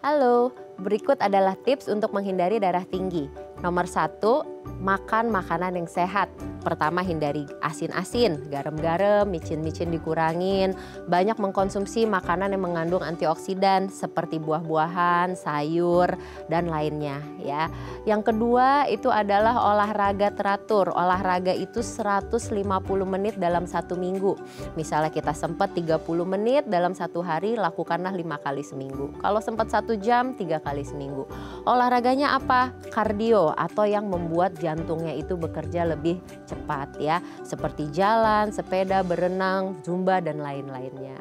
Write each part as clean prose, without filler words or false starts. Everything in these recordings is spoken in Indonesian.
Halo, berikut adalah tips untuk menghindari darah tinggi. Nomor 1, makan makanan yang sehat. Pertama, hindari asin-asin, garam-garam, micin-micin dikurangin. Banyak mengkonsumsi makanan yang mengandung antioksidan seperti buah-buahan, sayur, dan lainnya ya. Yang kedua itu adalah olahraga teratur. Olahraga itu 150 menit dalam 1 minggu. Misalnya kita sempat 30 menit dalam 1 hari, lakukanlah 5 kali seminggu. Kalau sempat 1 jam, 3 kali seminggu. Olahraganya apa? Kardio atau yang membuat jantungnya itu bekerja lebih cepat ya. Seperti jalan, sepeda, berenang, zumba dan lain-lainnya.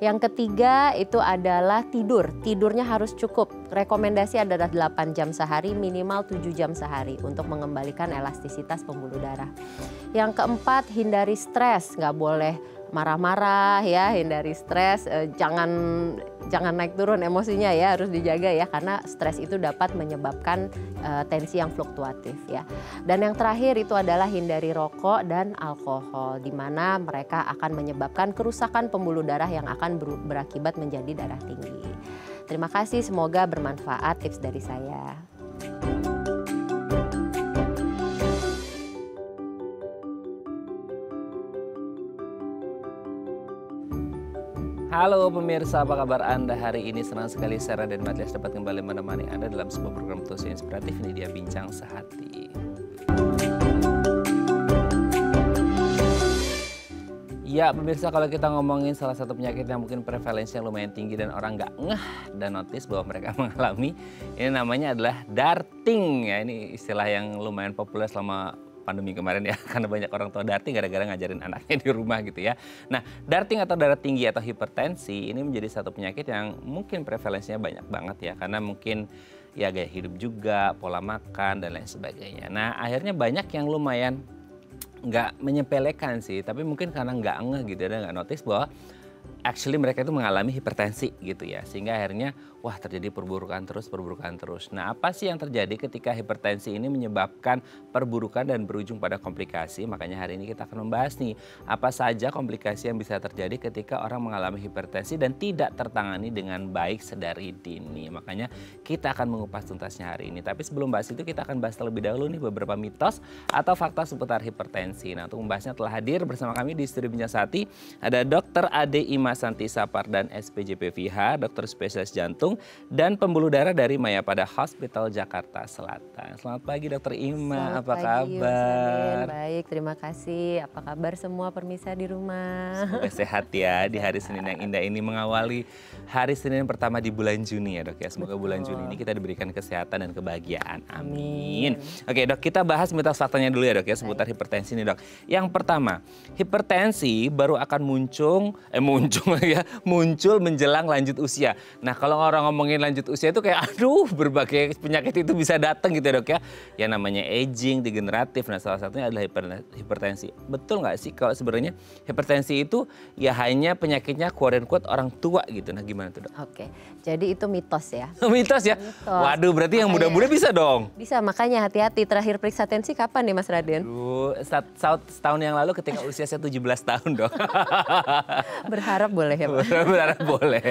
Yang ketiga itu adalah tidur. Tidurnya harus cukup. Rekomendasi adalah 8 jam sehari, minimal 7 jam sehari untuk mengembalikan elastisitas pembuluh darah. Yang keempat, hindari stres. Nggak boleh marah-marah ya, hindari stres, jangan naik turun emosinya ya, harus dijaga ya, karena stres itu dapat menyebabkan tensi yang fluktuatif ya. Dan yang terakhir itu adalah hindari rokok dan alkohol, di mana mereka akan menyebabkan kerusakan pembuluh darah yang akan berakibat menjadi darah tinggi. Terima kasih, semoga bermanfaat tips dari saya. Halo pemirsa, apa kabar Anda hari ini? Senang sekali saya Raden Matlias dapat kembali menemani Anda dalam sebuah program terus inspiratif. Ini dia Bincang Sehati. Ya pemirsa, kalau kita ngomongin salah satu penyakit yang mungkin prevalensinya lumayan tinggi dan orang nggak ngeh dan notice bahwa mereka mengalami, ini namanya adalah darting ya. Ini istilah yang lumayan populer selama pandemi kemarin ya, karena banyak orang tua darting gara-gara ngajarin anaknya di rumah gitu ya. Nah, darting atau darah tinggi atau hipertensi ini menjadi satu penyakit yang mungkin prevalensinya banyak banget ya, karena mungkin ya gaya hidup juga, pola makan dan lain sebagainya. Nah, akhirnya banyak yang lumayan nggak menyepelekan sih, tapi mungkin karena nggak ngeh gitu ya, nggak notice bahwa actually mereka itu mengalami hipertensi gitu ya, sehingga akhirnya wah terjadi perburukan terus. Nah, apa sih yang terjadi ketika hipertensi ini menyebabkan perburukan dan berujung pada komplikasi? Makanya hari ini kita akan membahas nih apa saja komplikasi yang bisa terjadi ketika orang mengalami hipertensi dan tidak tertangani dengan baik sedari dini. Makanya kita akan mengupas tuntasnya hari ini. Tapi sebelum bahas itu kita akan bahas terlebih dahulu nih beberapa mitos atau fakta seputar hipertensi. Nah, untuk membahasnya telah hadir bersama kami di studio Bincang Sehati ada Dr. Ade Ima Santi Sapardan SPJPVH, dokter spesialis jantung dan pembuluh darah dari Mayapada Hospital Jakarta Selatan. Selamat pagi Dokter Ima, apa kabar? Baik, terima kasih. Apa kabar semua pemirsa di rumah? Semoga sehat ya di hari Senin yang indah ini, mengawali hari Senin pertama di bulan Juni ya Dok ya. Semoga bulan Juni ini kita diberikan kesehatan dan kebahagiaan. Amin. Oke Dok, kita bahas mitos faktanya dulu ya Dok ya seputar hipertensi nih Dok. Yang pertama, hipertensi baru akan muncul menjelang lanjut usia. Nah, kalau orang ngomongin lanjut usia itu kayak aduh berbagai penyakit itu bisa datang gitu ya Dok ya. Ya namanya aging, degeneratif. Nah, salah satunya adalah hipertensi. Betul nggak sih kalau sebenarnya hipertensi itu ya hanya penyakitnya quote unquote orang tua gitu. Nah, gimana tuh Dok? Oke, jadi itu mitos ya. Mitos ya? Mitos. Waduh, berarti yang muda-muda bisa dong? Bisa, makanya hati-hati. Terakhir periksa tensi kapan nih Mas Raden? Setahun yang lalu ketika usia saya 17 tahun Dok. Berharap boleh ya Pak? Berharap boleh.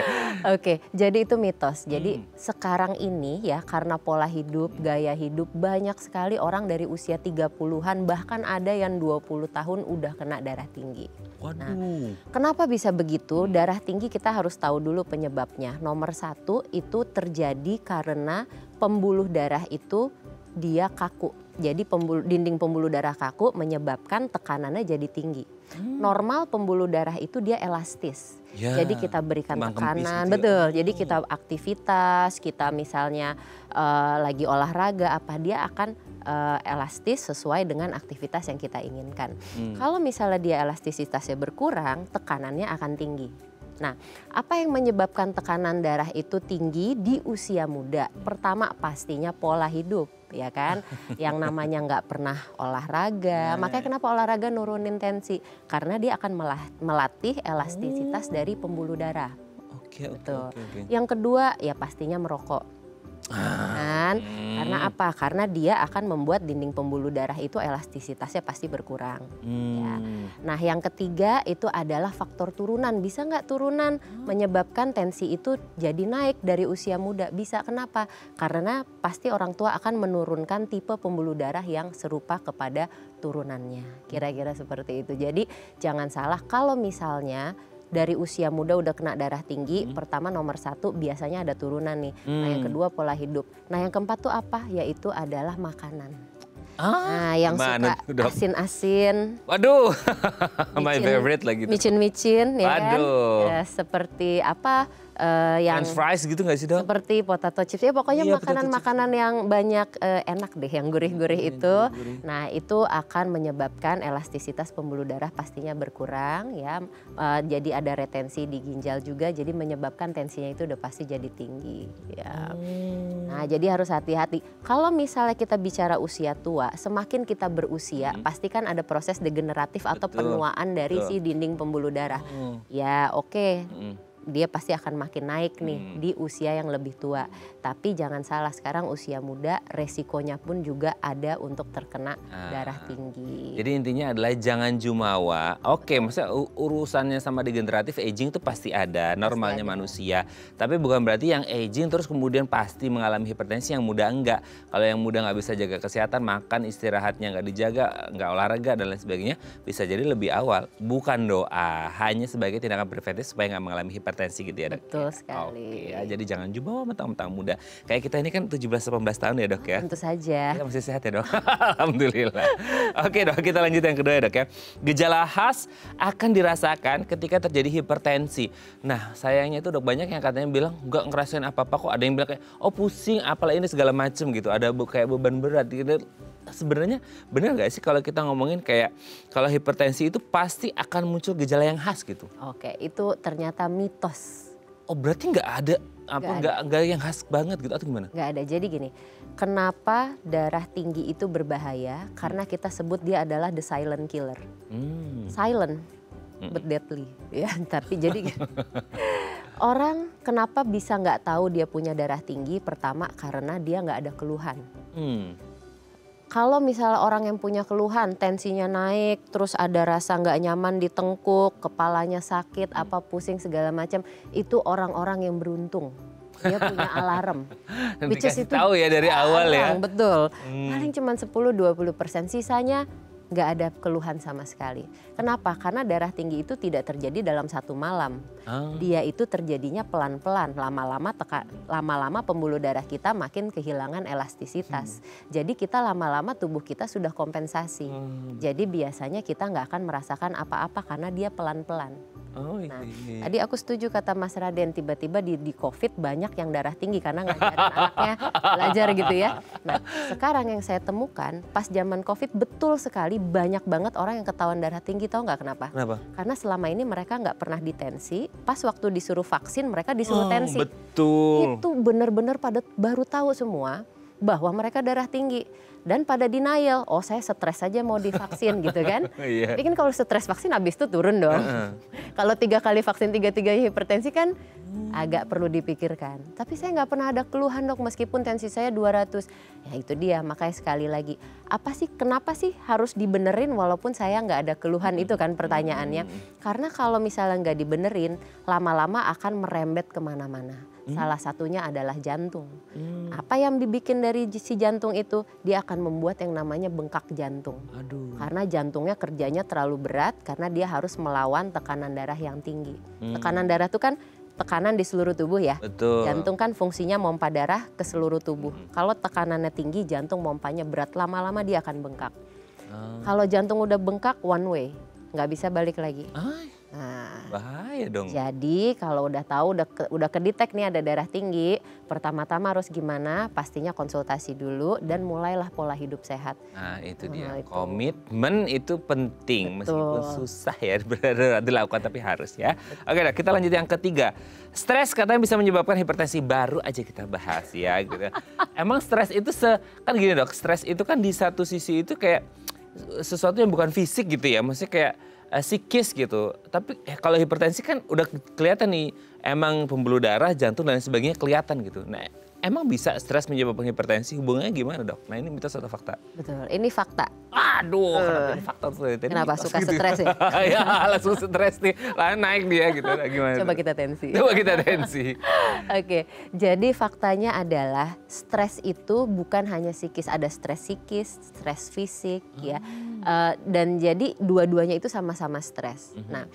Oke, jadi itu mitos. Jadi sekarang ini ya karena pola hidup, gaya hidup banyak sekali orang dari usia 30-an bahkan ada yang 20 tahun udah kena darah tinggi. Waduh. Nah, kenapa bisa begitu? Darah tinggi kita harus tahu dulu penyebabnya. Nomor 1 itu terjadi karena pembuluh darah itu dia kaku. Jadi dinding pembuluh darah kaku menyebabkan tekanannya jadi tinggi. Normal pembuluh darah itu dia elastis. Ya, jadi kita berikan tekanan, gitu. betul. Jadi kita aktivitas, kita misalnya lagi olahraga apa dia akan elastis sesuai dengan aktivitas yang kita inginkan. Kalau misalnya dia elastisitasnya berkurang, tekanannya akan tinggi. Nah, apa yang menyebabkan tekanan darah itu tinggi di usia muda? Pertama pastinya pola hidup, ya kan? Yang namanya nggak pernah olahraga, makanya kenapa olahraga nurunin tensi? Karena dia akan melatih elastisitas dari pembuluh darah. Oke. Yang kedua ya pastinya merokok. kan? Karena apa? Karena dia akan membuat dinding pembuluh darah itu elastisitasnya pasti berkurang. Ya. Nah yang ketiga itu adalah faktor turunan. Bisa nggak turunan menyebabkan tensi itu jadi naik dari usia muda? Bisa, kenapa? Karena pasti orang tua akan menurunkan tipe pembuluh darah yang serupa kepada turunannya. Kira-kira seperti itu. Jadi jangan salah kalau misalnya dari usia muda udah kena darah tinggi, pertama nomor 1 biasanya ada turunan nih. Nah yang kedua pola hidup. Nah yang keempat tuh apa? Yaitu adalah makanan. Nah yang suka asin-asin. Waduh, my favorite lagi. Micin-micin ya kan. Waduh. Seperti apa? Yang French fries gitu gak sih dok? Seperti potato chips, ya pokoknya makanan-makanan yang banyak enak deh, yang gurih-gurih itu. Nah itu akan menyebabkan elastisitas pembuluh darah pastinya berkurang ya. Jadi ada retensi di ginjal juga, jadi menyebabkan tensinya itu udah pasti jadi tinggi ya. Nah jadi harus hati-hati. Kalau misalnya kita bicara usia tua, semakin kita berusia pasti kan ada proses degeneratif atau penuaan dari si dinding pembuluh darah. Ya oke. Dia pasti akan makin naik nih di usia yang lebih tua. Tapi jangan salah, sekarang usia muda resikonya pun juga ada untuk terkena darah tinggi. Jadi intinya adalah jangan jumawa. Oke, maksudnya urusannya sama degeneratif aging itu pasti ada, normalnya manusia. Tapi bukan berarti yang aging terus kemudian pasti mengalami hipertensi, yang muda enggak. Kalau yang muda nggak bisa jaga kesehatan, makan istirahatnya nggak dijaga, nggak olahraga dan lain sebagainya, bisa jadi lebih awal. Bukan doa, hanya sebagai tindakan preventif supaya nggak mengalami hipertensi gitu ya dok. Betul sekali. Oke, ya, jadi jangan jumawa mentang-mentang muda. Kayak kita ini kan 17-18 tahun ya dok ya. Tentu saja. Kita masih sehat ya dok. Alhamdulillah. Oke dok, kita lanjut yang kedua ya dok ya. Gejala khas akan dirasakan ketika terjadi hipertensi. Nah sayangnya itu dok, banyak yang katanya bilang nggak ngerasain apa-apa kok. Ada yang bilang kayak oh pusing apalah ini segala macem gitu. Ada kayak beban berat gitu. Sebenarnya benar nggak sih kalau kita ngomongin kayak kalau hipertensi itu pasti akan muncul gejala yang khas gitu? Oke, itu ternyata mitos. Oh berarti nggak ada nggak yang khas banget gitu atau gimana? Nggak ada. Jadi gini, kenapa darah tinggi itu berbahaya? Karena kita sebut dia adalah the silent killer. Silent but deadly. Ya, tapi jadi orang kenapa bisa nggak tahu dia punya darah tinggi? Pertama karena dia nggak ada keluhan. Kalau misalnya orang yang punya keluhan, tensinya naik, terus ada rasa nggak nyaman di tengkuk, kepalanya sakit, apa pusing segala macam, itu orang-orang yang beruntung. Dia punya alarm. Which is itu tahu ya dari awal ya. Betul. Paling cuma 10-20%, sisanya nggak ada keluhan sama sekali. Kenapa? Karena darah tinggi itu tidak terjadi dalam satu malam. Dia itu terjadinya pelan-pelan. Lama-lama pembuluh darah kita makin kehilangan elastisitas. Jadi kita lama-lama tubuh kita sudah kompensasi. Jadi biasanya kita nggak akan merasakan apa-apa karena dia pelan-pelan. Nah, tadi aku setuju kata Mas Raden, tiba-tiba di COVID banyak yang darah tinggi karena ngajarin anaknya belajar gitu ya. Nah sekarang yang saya temukan pas zaman COVID betul sekali banyak banget orang yang ketahuan darah tinggi, tahu nggak kenapa? Kenapa? Karena selama ini mereka nggak pernah ditensi, pas waktu disuruh vaksin mereka disuruh tensi. Betul. Itu benar-benar pada baru tahu semua bahwa mereka darah tinggi. Dan pada denial, oh saya stres saja mau divaksin gitu kan. Tapi kan kalau stres vaksin habis itu turun dong. Kalau 3 kali vaksin 3-3 hipertensi kan agak perlu dipikirkan. Tapi saya nggak pernah ada keluhan dok meskipun tensi saya 200. Ya itu dia, makanya sekali lagi. Apa sih, kenapa sih harus dibenerin walaupun saya nggak ada keluhan, itu kan pertanyaannya. Karena kalau misalnya nggak dibenerin, lama-lama akan merembet kemana-mana. Salah satunya adalah jantung. Apa yang dibikin dari si jantung itu? Dia akan membuat yang namanya bengkak jantung. Karena jantungnya kerjanya terlalu berat karena dia harus melawan tekanan darah yang tinggi. Tekanan darah itu kan tekanan di seluruh tubuh ya. Betul. Jantung kan fungsinya pompa darah ke seluruh tubuh. Kalau tekanannya tinggi, jantung pompanya berat, lama-lama dia akan bengkak. Kalau jantung udah bengkak, one way, nggak bisa balik lagi. Nah, bahaya dong. Jadi kalau udah tahu udah kedetek nih ada darah tinggi, pertama-tama harus gimana? Pastinya konsultasi dulu dan mulailah pola hidup sehat. Nah itu dia, itu. komitmen itu penting. Betul. Meskipun susah ya dilakukan tapi harus ya. Oke kita lanjut yang ketiga. Stres katanya bisa menyebabkan hipertensi, baru aja kita bahas ya gitu. Emang stres itu kan gini dok, stres itu kan di satu sisi itu kayak sesuatu yang bukan fisik gitu ya, maksudnya kayak psikis gitu. Tapi kalau hipertensi kan udah kelihatan nih, emang pembuluh darah, jantung dan sebagainya kelihatan gitu. Nah emang bisa stres menyebabkan hipertensi? Hubungannya gimana dok? Nah ini mitos atau fakta? Betul, ini fakta. Aduh, kenapa ini fakta tuh? Kenapa suka stres ya? Ya langsung stres nih, lah naik dia gitu. Gimana? Coba kita tensi. Coba kita tensi. Oke, jadi faktanya adalah stres itu bukan hanya psikis, ada stres psikis, stres fisik, ya. Dan jadi dua-duanya itu sama-sama stres. Nah,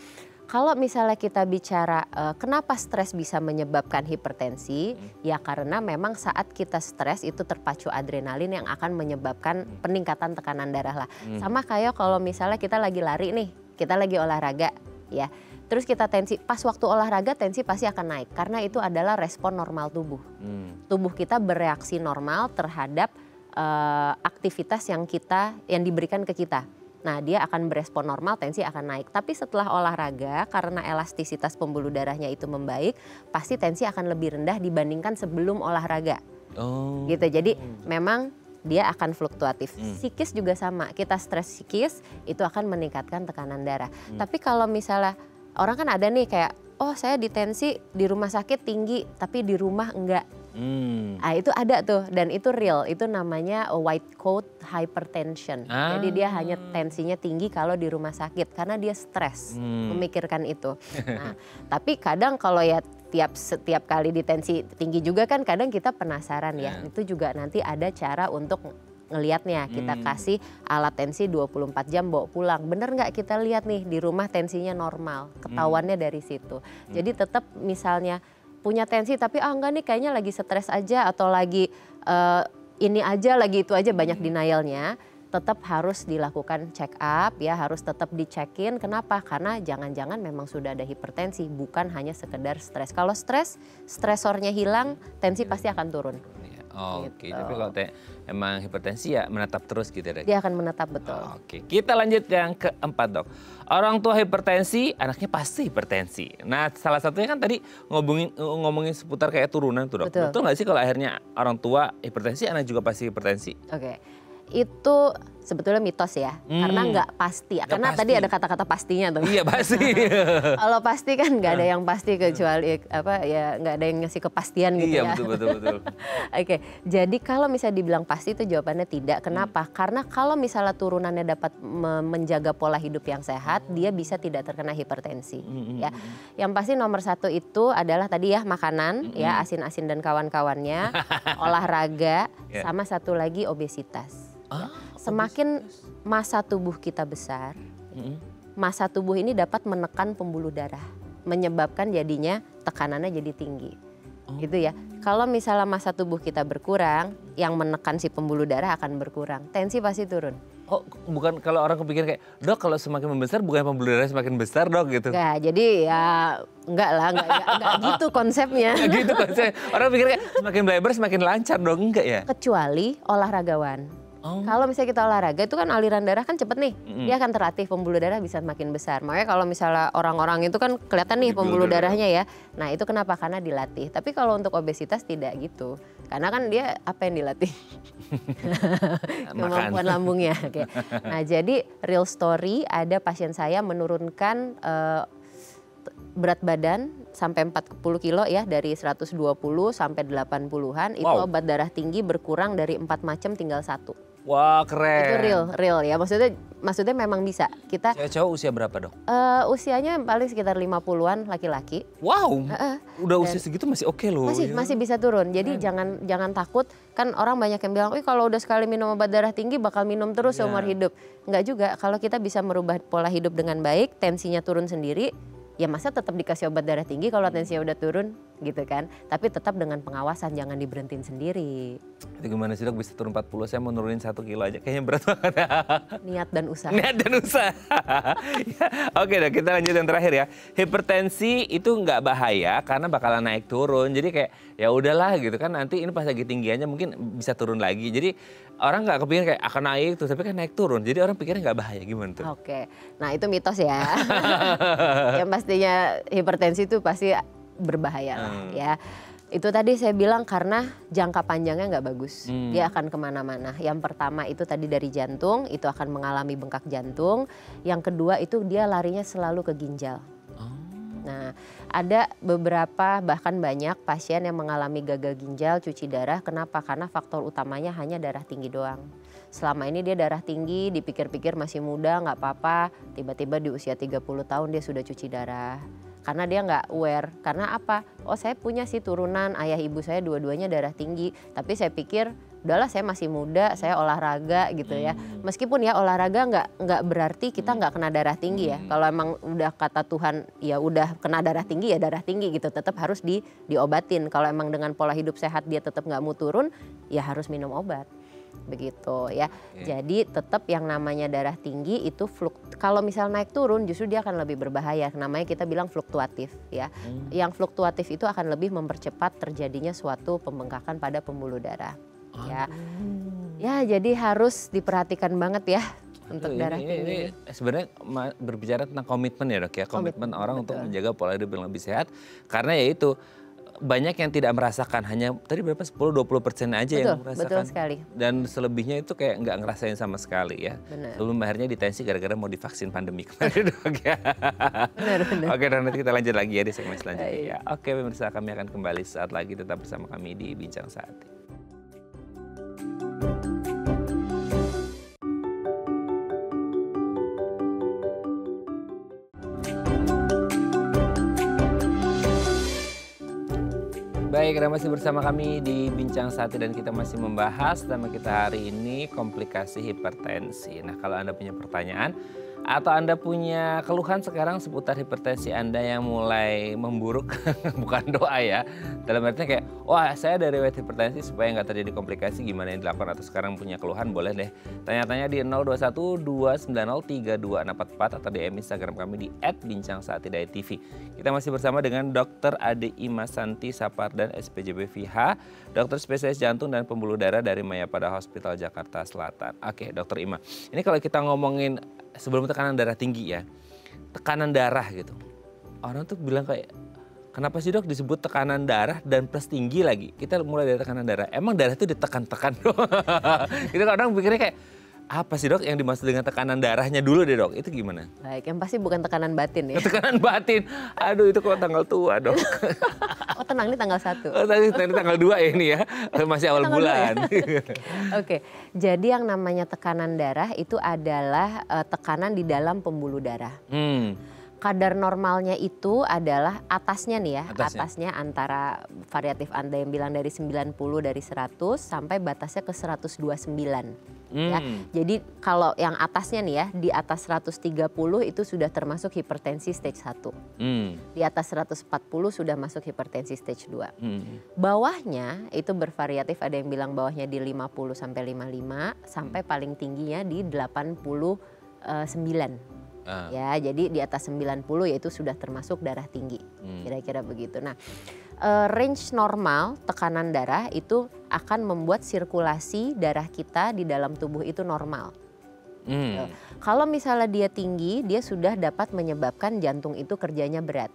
kalau misalnya kita bicara kenapa stres bisa menyebabkan hipertensi, ya karena memang saat kita stres itu terpacu adrenalin yang akan menyebabkan peningkatan tekanan darah lah. Sama kayak kalau misalnya kita lagi lari nih, kita lagi olahraga, ya. Terus kita tensi, pas waktu olahraga tensi pasti akan naik karena itu adalah respon normal tubuh. Tubuh kita bereaksi normal terhadap aktivitas yang diberikan ke kita. Nah, dia akan berespon normal, tensi akan naik. Tapi setelah olahraga, karena elastisitas pembuluh darahnya itu membaik, pasti tensi akan lebih rendah dibandingkan sebelum olahraga. Gitu. Jadi memang dia akan fluktuatif. Psikis juga sama. Kita stres psikis itu akan meningkatkan tekanan darah. Tapi kalau misalnya orang kan ada nih kayak, oh saya ditensi di rumah sakit tinggi, tapi di rumah enggak. Nah, itu ada tuh dan itu real, itu namanya white coat hypertension. Jadi dia hanya tensinya tinggi kalau di rumah sakit karena dia stres memikirkan itu. Nah, tapi kadang kalau ya setiap kali di tensi tinggi juga kan kadang kita penasaran ya. Itu juga nanti ada cara untuk ngelihatnya, kita kasih alat tensi 24 jam bawa pulang. Bener nggak kita lihat nih di rumah tensinya normal, ketahuannya dari situ. Jadi tetap misalnya punya tensi tapi enggak nih kayaknya lagi stres aja atau lagi ini aja lagi itu aja banyak denialnya, tetap harus dilakukan check up ya, harus tetap dicekin. Kenapa? Karena jangan-jangan memang sudah ada hipertensi, bukan hanya sekedar stres. Kalau stres, stresornya hilang, tensi pasti akan turun. Oke, tapi kalau emang hipertensi ya menetap terus gitu ya? Dia akan menetap, betul. Oke, kita lanjut yang keempat dok. Orang tua hipertensi, anaknya pasti hipertensi. Nah salah satunya kan tadi ngomongin seputar kayak turunan tuh dok. Betul nggak sih kalau akhirnya orang tua hipertensi, anak juga pasti hipertensi? Oke, itu sebetulnya mitos ya, karena nggak pasti. Karena tadi ada kata-kata pastinya tuh. Iya pasti. Kalau pasti kan nggak ada yang pasti kecuali nggak ada yang ngasih kepastian gitu ya. Iya betul. Oke, jadi kalau misalnya dibilang pasti itu jawabannya tidak. Kenapa? Karena kalau misalnya turunannya dapat menjaga pola hidup yang sehat, dia bisa tidak terkena hipertensi. Ya, yang pasti nomor satu itu adalah tadi ya makanan, ya asin-asin dan kawan-kawannya, olahraga, sama satu lagi obesitas. Semakin massa tubuh kita besar, massa tubuh ini dapat menekan pembuluh darah, menyebabkan jadinya tekanannya jadi tinggi. Gitu ya. Kalau misalnya massa tubuh kita berkurang, yang menekan si pembuluh darah akan berkurang, tensi pasti turun. Oh, bukan kalau orang kepikir kayak, dok kalau semakin membesar bukan pembuluh darah semakin besar dok gitu? Enggak, jadi ya enggak lah, enggak gitu konsepnya. Enggak gitu konsepnya, orang pikir kayak semakin lebar semakin lancar dong, enggak ya? Kecuali olahragawan. Kalau misalnya kita olahraga itu kan aliran darah kan cepet nih, dia akan terlatih, pembuluh darah bisa makin besar. Makanya kalau misalnya orang-orang itu kan kelihatan nih pembuluh darahnya ya. Nah itu kenapa? Karena dilatih. Tapi kalau untuk obesitas tidak gitu. Karena kan dia apa yang dilatih? Kemampuan lambungnya. Oke. Nah jadi real story, ada pasien saya menurunkan berat badan sampai 40 kilo ya, dari 120 sampai 80-an. Itu obat darah tinggi berkurang dari 4 macam tinggal 1. Wah keren. Itu real ya, maksudnya memang bisa. Kita cowok usia berapa dok? Usianya paling sekitar 50-an laki-laki. Wow, udah usia segitu masih oke loh. Masih bisa turun, jadi jangan takut. Kan orang banyak yang bilang, kalau udah sekali minum obat darah tinggi bakal minum terus seumur hidup. Enggak juga, kalau kita bisa merubah pola hidup dengan baik, tensinya turun sendiri. Ya masa tetap dikasih obat darah tinggi kalau tensinya udah turun gitu kan. Tapi tetap dengan pengawasan, jangan diberhentiin sendiri. Itu gimana sih dok bisa turun 40, saya mau nurunin 1 kilo aja kayaknya berat banget. Niat dan usaha. Niat dan usaha. Oke dok, kita lanjut yang terakhir ya. Hipertensi itu nggak bahaya karena bakalan naik turun. Jadi kayak ya udahlah gitu kan, nanti ini pas lagi tinggiannya mungkin bisa turun lagi. Jadi orang nggak kepikir kayak akan naik tuh, tapi kan naik turun. Jadi orang pikirnya nggak bahaya, gimana tuh? Oke, nah itu mitos ya. Yang pastinya hipertensi itu pasti berbahaya lah ya. Itu tadi saya bilang karena jangka panjangnya nggak bagus. Dia akan kemana-mana. Yang pertama itu tadi dari jantung, itu akan mengalami bengkak jantung. Yang kedua itu dia larinya selalu ke ginjal. Nah, ada beberapa bahkan banyak pasien yang mengalami gagal ginjal, cuci darah. Kenapa? Karena faktor utamanya hanya darah tinggi doang. Selama ini dia darah tinggi, dipikir-pikir masih muda, nggak apa-apa. Tiba-tiba di usia 30 tahun dia sudah cuci darah. Karena dia nggak aware. Karena apa? Oh, saya punya sih turunan, ayah ibu saya dua-duanya darah tinggi. Tapi saya pikir, udahlah saya masih muda, saya olahraga gitu ya. Meskipun ya olahraga nggak berarti kita nggak kena darah tinggi ya. Kalau emang udah kata Tuhan ya udah kena darah tinggi ya darah tinggi gitu. Tetap harus diobatin. Kalau emang dengan pola hidup sehat dia tetap nggak mau turun, ya harus minum obat. Begitu ya. Jadi tetap yang namanya darah tinggi itu kalau misal naik turun justru dia akan lebih berbahaya. Namanya kita bilang fluktuatif ya. Yang fluktuatif itu akan lebih mempercepat terjadinya suatu pembengkakan pada pembuluh darah. Ya. Ya, jadi harus diperhatikan banget ya untuk darah tinggi. Ini sebenarnya berbicara tentang komitmen ya Dok ya. Komitmen orang untuk menjaga pola hidup yang lebih sehat. Karena ya itu banyak yang tidak merasakan, hanya tadi berapa 10-20% aja yang merasakan. Betul sekali. Dan selebihnya itu kayak nggak ngerasain sama sekali ya. Benar. Sebelum akhirnya ditensi gara-gara mau divaksin pandemi kemarin Dok ya. Benar. Oke, dan nanti kita lanjut lagi ya di segmen selanjutnya ya. Oke pemirsa, kami akan kembali saat lagi, tetap bersama kami di Bincang Saat. Baik, Anda masih bersama kami di Bincang Sati dan kita masih membahas tema kita hari ini komplikasi hipertensi. Nah, kalau Anda punya pertanyaan atau Anda punya keluhan sekarang seputar hipertensi Anda yang mulai memburuk, bukan doa ya. Dalam artinya kayak, wah saya ada riwayat hipertensi supaya nggak terjadi komplikasi, gimana yang dilakukan? Atau sekarang punya keluhan, boleh deh tanya-tanya di 0212903244 atau DM Instagram kami di @bincangsaati.tv. Kita masih bersama dengan Dr. Ade Ima Santi Sapardan, SPJB FIHA, dokter spesialis jantung dan pembuluh darah dari Mayapada Hospital Jakarta Selatan. Oke, Dokter Ima, ini kalau kita ngomongin sebelum tekanan darah tinggi ya, tekanan darah gitu. Orang tuh bilang kayak, kenapa sih Dok disebut tekanan darah dan plus tinggi lagi? Kita mulai dari tekanan darah. Emang darah itu ditekan-tekan dong? Kita kadang pikirnya kayak, apa sih Dok yang dimaksud dengan tekanan darahnya dulu deh Dok? Itu gimana? Baik, yang pasti bukan tekanan batin ya. Tekanan batin. Aduh itu kok tanggal tua Dok. Oh tenang, ini tanggal 1. Oh tadi tanggal 2 ya ini ya. Masih awal bulan. Ya? Oke, jadi yang namanya tekanan darah itu adalah tekanan di dalam pembuluh darah. Kadar normalnya itu adalah atasnya nih ya, atasnya antara variatif Anda yang bilang dari 90 dari 100 sampai batasnya ke 129. Ya. Jadi kalau yang atasnya nih ya, di atas 130 itu sudah termasuk hipertensi stage 1. Di atas 140 sudah masuk hipertensi stage 2. Bawahnya itu bervariatif, ada yang bilang bawahnya di 50 sampai 55 sampai paling tingginya di 89. Ya, jadi di atas 90 yaitu sudah termasuk darah tinggi. Kira-kira begitu. Nah, range normal tekanan darah itu akan membuat sirkulasi darah kita di dalam tubuh itu normal. Kalau misalnya dia tinggi, dia sudah dapat menyebabkan jantung itu kerjanya berat.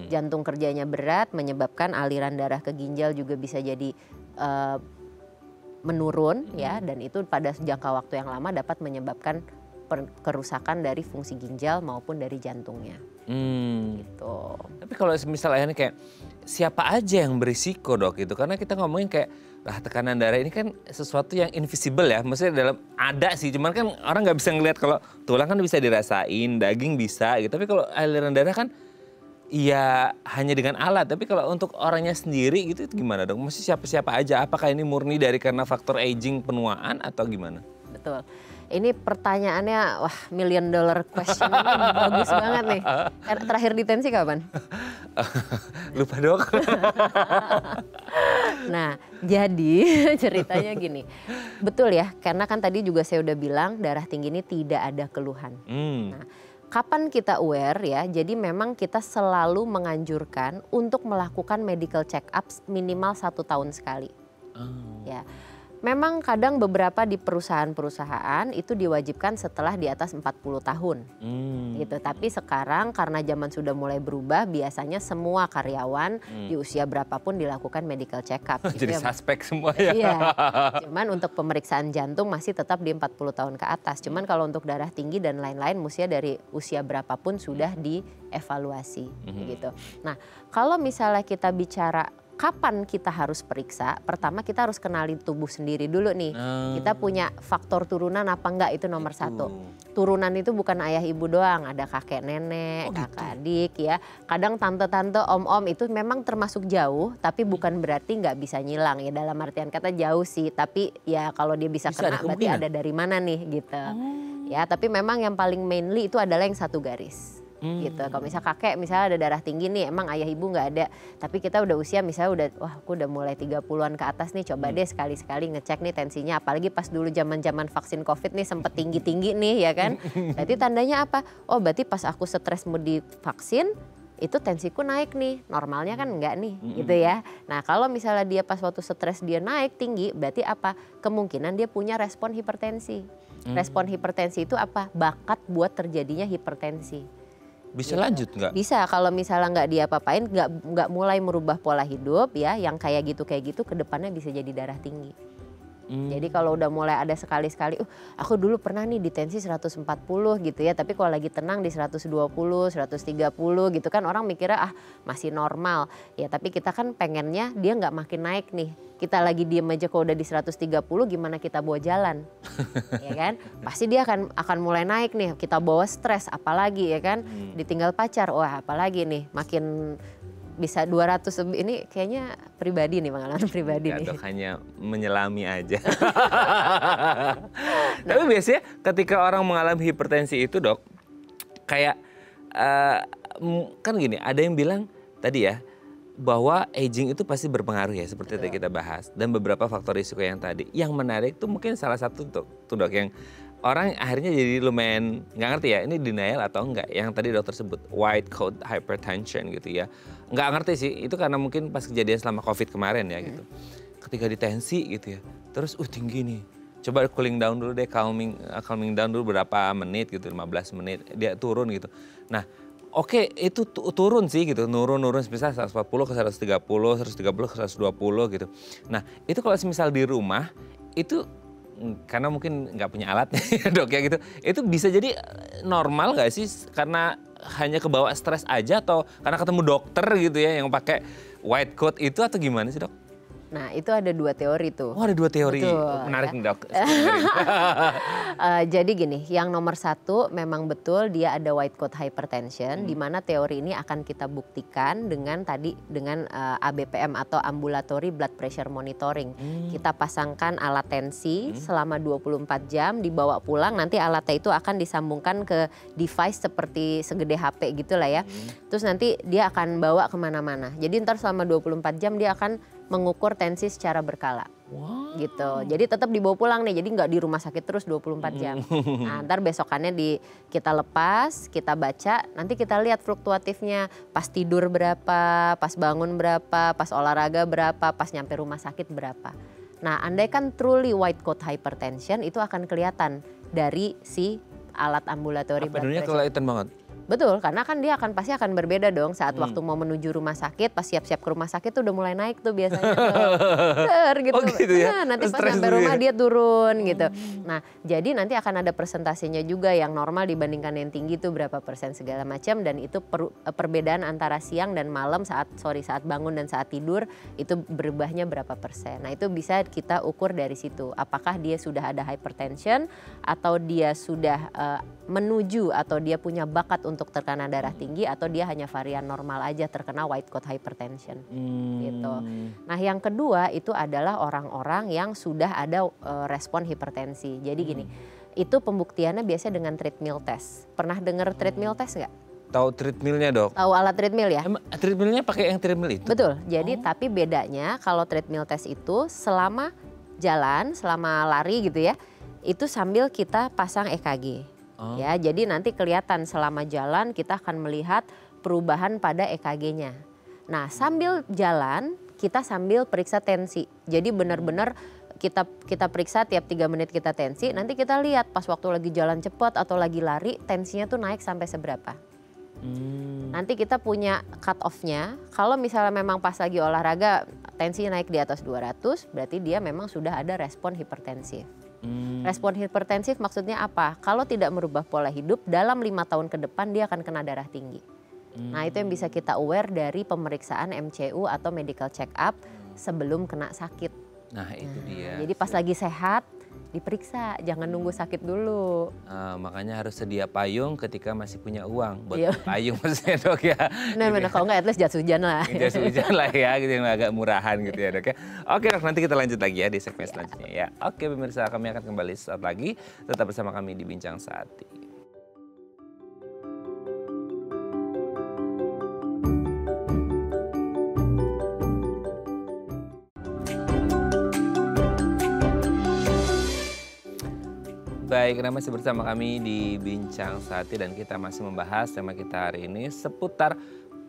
Jantung kerjanya berat menyebabkan aliran darah ke ginjal juga bisa jadi menurun ya, dan itu pada jangka waktu yang lama dapat menyebabkan kerusakan dari fungsi ginjal maupun dari jantungnya. Gitu. Tapi kalau misalnya ini kayak siapa aja yang berisiko Dok itu? Karena kita ngomongin kayak tekanan darah ini kan sesuatu yang invisible ya. Maksudnya dalam ada sih, cuman kan orang nggak bisa ngelihat. Kalau tulang kan bisa dirasain, daging bisa gitu. Tapi kalau aliran darah kan ya hanya dengan alat. Tapi kalau untuk orangnya sendiri gitu itu gimana Dok? Mesti siapa-siapa aja? Apakah ini murni dari karena faktor aging, penuaan atau gimana? Betul. Ini pertanyaannya, wah $1 million question ini bagus banget nih. Terakhir ditensi kapan? Lupa Dok. Nah, jadi ceritanya gini. Betul ya, karena kan tadi juga saya udah bilang darah tinggi ini tidak ada keluhan. Nah, kapan kita aware ya, jadi memang kita selalu menganjurkan untuk melakukan medical check up minimal 1 tahun sekali. Ya. Memang kadang beberapa di perusahaan-perusahaan itu diwajibkan setelah di atas 40 tahun. Gitu. Tapi sekarang karena zaman sudah mulai berubah, biasanya semua karyawan di usia berapapun dilakukan medical check up. Jadi gitu ya. suspek semua ya. Iya. Cuman untuk pemeriksaan jantung masih tetap di 40 tahun ke atas. Cuman kalau untuk darah tinggi dan lain-lain mestinya dari usia berapapun sudah dievaluasi gitu. Nah, kalau misalnya kita bicara kapan kita harus periksa, pertama kita harus kenali tubuh sendiri dulu nih. Kita punya faktor turunan apa enggak, itu nomor satu. Turunan itu bukan ayah ibu doang, ada kakek nenek, kakak adik ya. Kadang tante-tante, om-om itu memang termasuk jauh, tapi bukan berarti nggak bisa nyilang ya. Dalam artian kata jauh sih, tapi ya kalau dia bisa kena berarti ada dari mana nih gitu. Ya, tapi memang yang paling mainly itu adalah yang satu garis. Gitu. Kalau misalnya kakek misalnya ada darah tinggi nih, emang ayah ibu nggak ada, tapi kita udah usia misalnya udah, wah aku udah mulai 30-an ke atas nih, coba deh sekali-sekali ngecek nih tensinya, apalagi pas dulu zaman-zaman vaksin COVID nih sempet tinggi-tinggi nih ya kan. Berarti tandanya apa? Oh berarti pas aku stres mau divaksin itu tensiku naik nih, normalnya kan enggak nih gitu ya. Nah kalau misalnya dia pas waktu stres dia naik tinggi, berarti apa? Kemungkinan dia punya respon hipertensi. Respon hipertensi itu apa? Bakat buat terjadinya hipertensi. Bisa gitu. lanjut nggak? Bisa, kalau misalnya nggak diapa-apain, nggak mulai merubah pola hidup ya, yang kayak gitu ke depannya bisa jadi darah tinggi. Jadi kalau udah mulai ada sekali-sekali, aku dulu pernah nih di tensi 140 gitu ya, tapi kalau lagi tenang di 120, 130 gitu kan orang mikirnya masih normal. Ya tapi kita kan pengennya dia nggak makin naik nih. Kita lagi diem aja kalau udah di 130 gimana kita bawa jalan. Ya kan? Pasti dia akan mulai naik nih, kita bawa stres apalagi ya kan. Ditinggal pacar, wah apalagi nih makin bisa 200 lebih, ini kayaknya pribadi nih, pengalaman pribadi nih. Dok, hanya menyelami aja. Tapi biasanya ketika orang mengalami hipertensi itu dok, kayak kan gini, ada yang bilang tadi ya, bahwa aging itu pasti berpengaruh ya, seperti tadi kita bahas. Dan beberapa faktor risiko yang tadi. Yang menarik tuh mungkin salah satu tuh dok, yang orang akhirnya jadi lumayan nggak ngerti ya, ini denial atau enggak, yang tadi dokter sebut white coat hypertension gitu ya. Nggak ngerti sih, itu karena mungkin pas kejadian selama COVID kemarin ya gitu. Ketika ditensi gitu ya, terus tinggi nih. Coba cooling down dulu deh, calming down dulu berapa menit gitu, 15 menit, dia turun gitu. Nah, oke, itu turun sih gitu, nurun semisal 140 ke 130, 130 ke 120 gitu. Nah, itu kalau semisal di rumah, itu karena mungkin nggak punya alatnya dok ya gitu, itu bisa jadi normal nggak sih? Karena hanya kebawa stres aja atau karena ketemu dokter gitu ya yang pakai white coat itu atau gimana sih dok? Nah itu ada dua teori tuh. Oh ada dua teori, betul, menarik ya. nih dok. Jadi gini, yang nomor satu memang betul dia ada white coat hypertension, di mana teori ini akan kita buktikan dengan ABPM atau ambulatory blood pressure monitoring. Kita pasangkan alat tensi selama 24 jam, dibawa pulang, nanti alatnya itu akan disambungkan ke device seperti segede HP gitu lah ya. Terus nanti dia akan bawa kemana-mana. Jadi ntar selama 24 jam dia akan mengukur tensi secara berkala. Wow. Gitu. Jadi tetap dibawa pulang nih, jadi nggak di rumah sakit terus 24 jam. Nah, ntar besokannya kita lepas, kita baca, nanti kita lihat fluktuatifnya. Pas tidur berapa, pas bangun berapa, pas olahraga berapa, pas nyampe rumah sakit berapa. Nah, andai kan truly white coat hypertension itu akan kelihatan dari si alat ambulatory blood pressure. Kelihatan banget. Betul, karena kan dia pasti akan berbeda dong saat waktu mau menuju rumah sakit, pas siap-siap ke rumah sakit tuh udah mulai naik tuh biasanya gitu. Oh gitu ya? Nah, nanti pas sampai rumah dia turun gitu. Nah jadi nanti akan ada persentasenya juga yang normal dibandingkan yang tinggi tuh berapa persen segala macam, dan itu perbedaan antara siang dan malam saat bangun dan saat tidur itu berubahnya berapa persen. Nah itu bisa kita ukur dari situ, apakah dia sudah ada hypertension atau dia sudah menuju atau dia punya bakat untuk terkena darah tinggi atau dia hanya varian normal aja terkena white coat hypertension gitu. Nah yang kedua itu adalah orang-orang yang sudah ada respon hipertensi. Jadi gini, itu pembuktiannya biasanya dengan treadmill test. Pernah dengar treadmill test nggak? Tahu treadmillnya dok? Tahu alat treadmill ya? Treadmillnya pakai yang treadmill itu? Betul, jadi tapi bedanya kalau treadmill test itu selama jalan, selama lari gitu ya, itu sambil kita pasang EKG. Ya, jadi nanti kelihatan selama jalan kita akan melihat perubahan pada EKG-nya. Nah, sambil jalan kita sambil periksa tensi. Jadi benar-benar kita periksa tiap 3 menit kita tensi, nanti kita lihat pas waktu lagi jalan cepat atau lagi lari tensinya tuh naik sampai seberapa. Nanti kita punya cut off-nya, kalau misalnya memang pas lagi olahraga tensi naik di atas 200, berarti dia memang sudah ada respon hipertensif. Respon hipertensif maksudnya apa? Kalau tidak merubah pola hidup, dalam 5 tahun ke depan dia akan kena darah tinggi. Nah itu yang bisa kita aware dari pemeriksaan MCU atau medical check up sebelum kena sakit. Nah itu dia. Jadi pas lagi sehat diperiksa, jangan nunggu sakit dulu. Makanya harus sedia payung ketika masih punya uang buat Iya. payung maksudnya dok ya. Benar-benar kalau nggak at least jas hujan lah. Jas hujan lah ya, gitu yang agak murahan gitu ya dok ya. Oke dok, nanti kita lanjut lagi ya di segmen selanjutnya ya. Oke pemirsa, kami akan kembali saat lagi. Tetap bersama kami di Bincang Sehati. Baik, Anda masih bersama kami di Bincang Sehati dan kita masih membahas tema kita hari ini seputar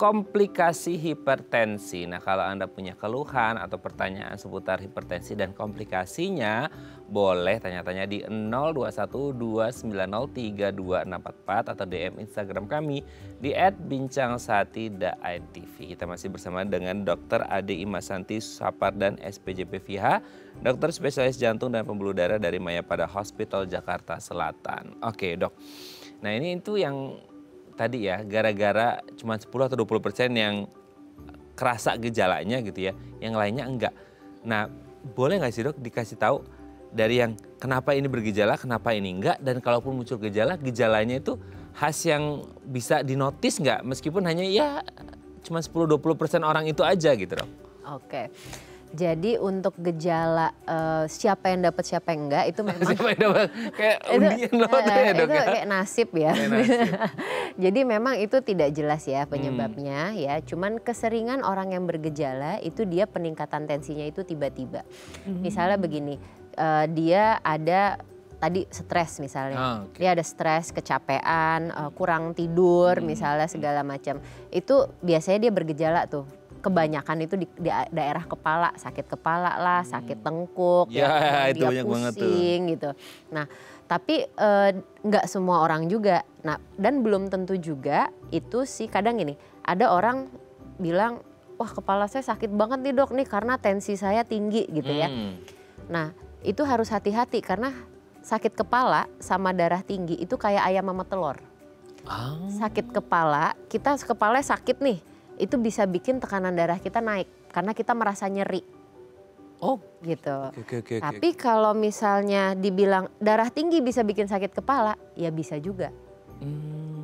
komplikasi hipertensi. Nah, kalau Anda punya keluhan atau pertanyaan seputar hipertensi dan komplikasinya, boleh tanya-tanya di 0212903244 atau DM Instagram kami di @bincangsehati.idtv. Kita masih bersama dengan Dr. Ade Imasanti Sapar dan SPJP FIHA, dokter spesialis jantung dan pembuluh darah dari Mayapada Hospital Jakarta Selatan. Oke, Dok. Nah, ini itu yang tadi ya, gara-gara cuma 10 atau 20% yang kerasa gejalanya gitu ya, yang lainnya enggak. Nah, boleh nggak sih dok dikasih tahu dari yang kenapa ini bergejala, kenapa ini enggak, dan kalaupun muncul gejala, gejalanya itu khas yang bisa dinotis nggak, meskipun hanya ya cuma 10-20% orang itu aja gitu dok. Oke. Jadi untuk gejala siapa yang dapat siapa yang enggak itu memang Siapa yang dapat kayak undian loh ya dok itu ya. kayak nasib ya. Kayak nasib. Jadi memang itu tidak jelas ya penyebabnya ya. Cuman keseringan orang yang bergejala itu dia peningkatan tensinya itu tiba-tiba. Misalnya begini, dia ada tadi stres misalnya, dia ada stres, kecapean, kurang tidur misalnya segala macam. Itu biasanya dia bergejala tuh. Kebanyakan itu di daerah kepala, sakit kepala lah, sakit tengkuk, Ya, itu dia banyak banget tuh. pusing gitu. Nah, tapi nggak semua orang juga. Nah, dan belum tentu juga itu sih, kadang gini, ada orang bilang, wah kepala saya sakit banget nih dok nih karena tensi saya tinggi gitu ya. Nah, itu harus hati-hati karena sakit kepala sama darah tinggi itu kayak ayam sama telur. Sakit kepala, kita kepalanya sakit nih. Itu bisa bikin tekanan darah kita naik karena kita merasa nyeri. Oh Gitu. Oke. Tapi kalau misalnya dibilang darah tinggi bisa bikin sakit kepala, ya bisa juga.